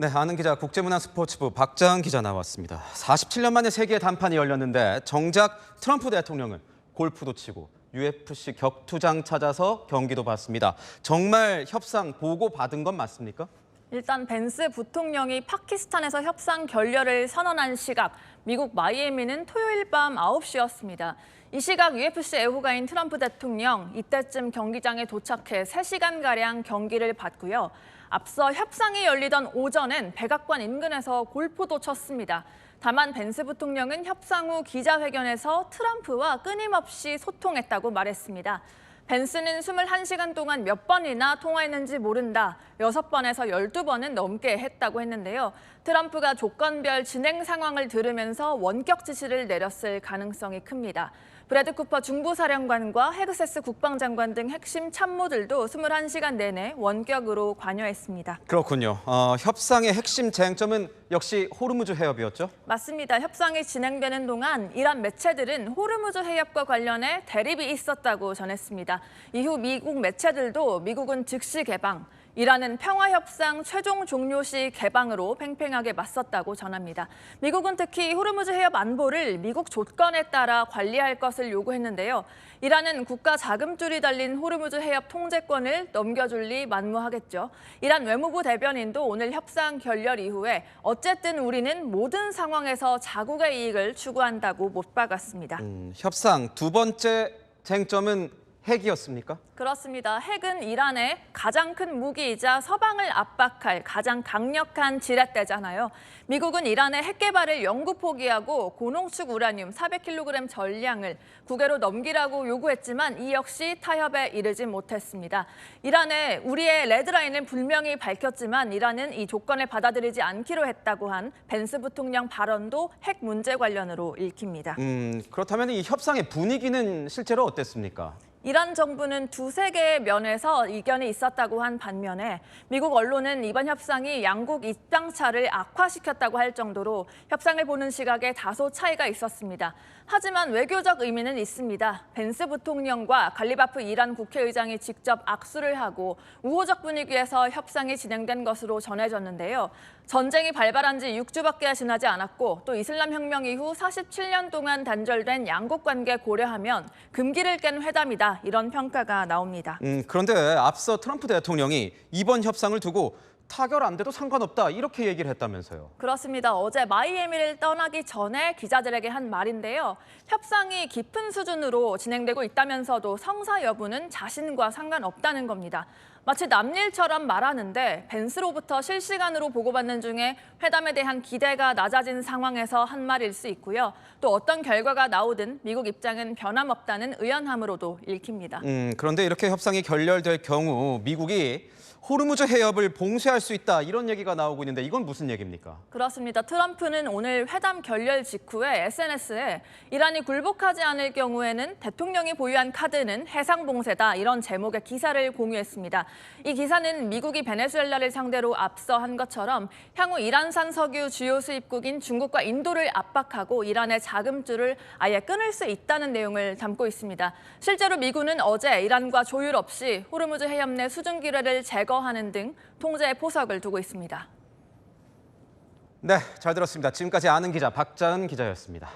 네, 아는 기자 국제문화스포츠부 박자은 기자 나왔습니다. 47년 만에 세계 단판이 열렸는데 정작 트럼프 대통령은 골프도 치고 UFC 격투장 찾아서 경기도 봤습니다. 정말 협상 보고받은 건 맞습니까? 일단 벤스 부통령이 파키스탄에서 협상 결렬을 선언한 시각, 미국 마이애미는 토요일 밤 9시였습니다. 이 시각 UFC 애호가인 트럼프 대통령, 이때쯤 경기장에 도착해 3시간가량 경기를 봤고요. 앞서 협상이 열리던 오전엔 백악관 인근에서 골프도 쳤습니다. 다만 벤스 부통령은 협상 후 기자회견에서 트럼프와 끊임없이 소통했다고 말했습니다. 벤스는 21시간 동안 몇 번이나 통화했는지 모른다, 6번에서 12번은 넘게 했다고 했는데요. 트럼프가 조건별 진행 상황을 들으면서 원격 지시를 내렸을 가능성이 큽니다. 브래드 쿠퍼 중부사령관과 헤그세스 국방장관 등 핵심 참모들도 21시간 내내 원격으로 관여했습니다. 그렇군요. 협상의 핵심 쟁점은 역시 호르무즈 해협이었죠? 맞습니다. 협상이 진행되는 동안 이란 매체들은 호르무즈 해협과 관련해 대립이 있었다고 전했습니다. 이후 미국 매체들도 미국은 즉시 개방, 이란은 평화협상 최종 종료 시 개방으로 팽팽하게 맞섰다고 전합니다. 미국은 특히 호르무즈 해협 안보를 미국 조건에 따라 관리할 것을 요구했는데요. 이란은 국가 자금줄이 달린 호르무즈 해협 통제권을 넘겨줄 리 만무하겠죠. 이란 외무부 대변인도 오늘 협상 결렬 이후에 어쨌든 우리는 모든 상황에서 자국의 이익을 추구한다고 못 박았습니다. 협상 두 번째 쟁점은 핵이었습니까? 그렇습니다. 핵은 이란의 가장 큰 무기이자 서방을 압박할 가장 강력한 지렛대잖아요. 미국은 이란의 핵 개발을 영구 포기하고 고농축 우라늄 400kg 전량을 국외로 넘기라고 요구했지만 이 역시 타협에 이르지 못했습니다. 이란에 우리의 레드라인을 분명히 밝혔지만 이란은 이 조건을 받아들이지 않기로 했다고 한 벤스 부통령 발언도 핵 문제 관련으로 읽힙니다. 그렇다면 이 협상의 분위기는 실제로 어땠습니까? 이란 정부는 두세 개의 면에서 이견이 있었다고 한 반면에 미국 언론은 이번 협상이 양국 입장차를 악화시켰다고 할 정도로 협상을 보는 시각에 다소 차이가 있었습니다. 하지만 외교적 의미는 있습니다. 벤스 부통령과 갈리바프 이란 국회의장이 직접 악수를 하고 우호적 분위기에서 협상이 진행된 것으로 전해졌는데요. 전쟁이 발발한 지 6주밖에 지나지 않았고 또 이슬람 혁명 이후 47년 동안 단절된 양국 관계 고려하면 금기를 깬 회담이다, 이런 평가가 나옵니다. 그런데 앞서 트럼프 대통령이 이번 협상을 두고 타결 안 돼도 상관없다, 이렇게 얘기를 했다면서요. 그렇습니다. 어제 마이애미를 떠나기 전에 기자들에게 한 말인데요. 협상이 깊은 수준으로 진행되고 있다면서도 성사 여부는 자신과 상관없다는 겁니다. 마치 남일처럼 말하는데 벤스로부터 실시간으로 보고받는 중에 회담에 대한 기대가 낮아진 상황에서 한 말일 수 있고요. 또 어떤 결과가 나오든 미국 입장은 변함없다는 의연함으로도 읽힙니다. 그런데 이렇게 협상이 결렬될 경우 미국이 호르무즈 해협을 봉쇄할 수 있다, 이런 얘기가 나오고 있는데 이건 무슨 얘기입니까? 그렇습니다. 트럼프는 오늘 회담 결렬 직후에 SNS에 이란이 굴복하지 않을 경우에는 대통령이 보유한 카드는 해상 봉쇄다, 이런 제목의 기사를 공유했습니다. 이 기사는 미국이 베네수엘라를 상대로 앞서 한 것처럼 향후 이란산 석유 주요 수입국인 중국과 인도를 압박하고 이란의 자금줄을 아예 끊을 수 있다는 내용을 담고 있습니다. 실제로 미군은 어제 이란과 조율 없이 호르무즈 해협 내 수증기뢰를 제거하는 등 통제에 포석을 두고 있습니다. 네, 잘 들었습니다. 지금까지 아는 기자 박자은 기자였습니다.